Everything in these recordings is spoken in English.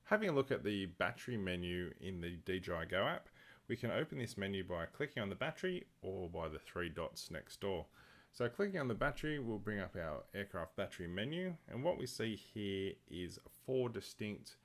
Having a look at the battery menu in the DJI Go app, we can open this menu by clicking on the battery or by the three dots next door. So clicking on the battery will bring up our aircraft battery menu, and what we see here is four distinct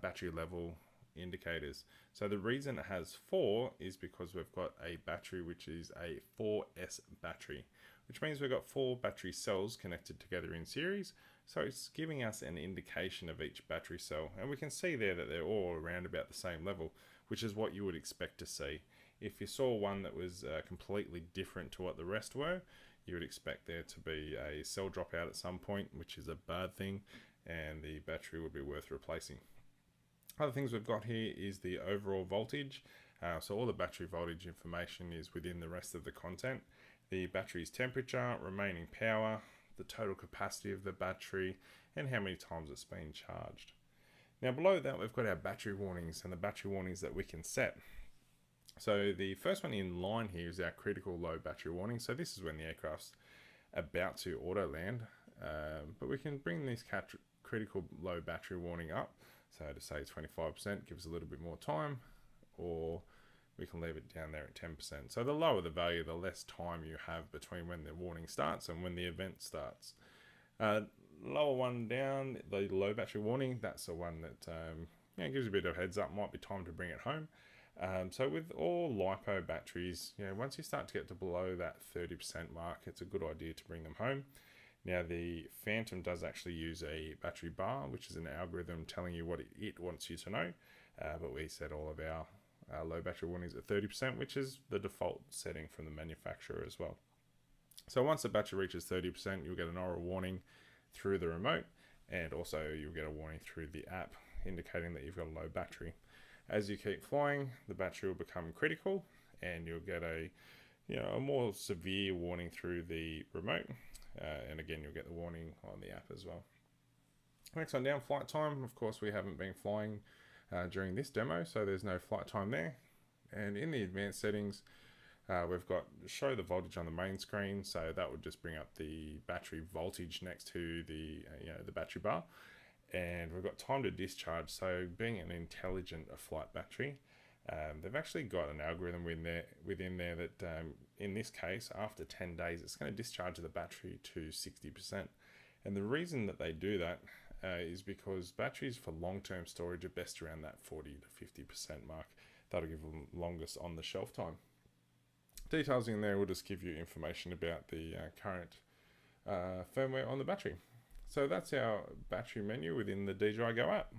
battery level indicators. So the reason it has four is because we've got a battery which is a 4S battery, which means we've got four battery cells connected together in series. So it's giving us an indication of each battery cell, and we can see there that they're all around about the same level, which is what you would expect to see. If you saw one that was completely different to what the rest were, you would expect there to be a cell dropout at some point, which is a bad thing, and the battery would be worth replacing. Other things we've got here is the overall voltage. So all the battery voltage information is within the rest of the content. The battery's temperature, remaining power, the total capacity of the battery, and how many times it's been charged. Now below that we've got our battery warnings and the battery warnings that we can set. So the first one in line here is our critical low battery warning. So this is when the aircraft's about to auto land, but we can bring this critical low battery warning up. So to say 25% gives a little bit more time, or we can leave it down there at 10%. So the lower the value, the less time you have between when the warning starts and when the event starts. Lower one down, the low battery warning, that's the one that gives you a bit of heads up, might be time to bring it home. So with all LiPo batteries, once you start to get to below that 30% mark, it's a good idea to bring them home. Now the Phantom does actually use a battery bar, which is an algorithm telling you what it wants you to know, but we set all of our low battery warnings at 30%, which is the default setting from the manufacturer as well. So once the battery reaches 30%, you'll get an oral warning through the remote, and also you'll get a warning through the app indicating that you've got a low battery. As you keep flying, the battery will become critical, and you'll get a more severe warning through the remote. And again, you'll get the warning on the app as well. Next one down, flight time. Of course, we haven't been flying during this demo, so there's no flight time there. And in the advanced settings, we've got show the voltage on the main screen, so that would just bring up the battery voltage next to the battery bar. And we've got time to discharge, so being an intelligent flight battery, they've actually got an algorithm within there that in this case, after 10 days, it's going to discharge the battery to 60%. And the reason that they do that is because batteries for long-term storage are best around that 40 to 50% mark. That'll give them longest on the shelf time. Details in there will just give you information about the current firmware on the battery. So that's our battery menu within the DJI Go app.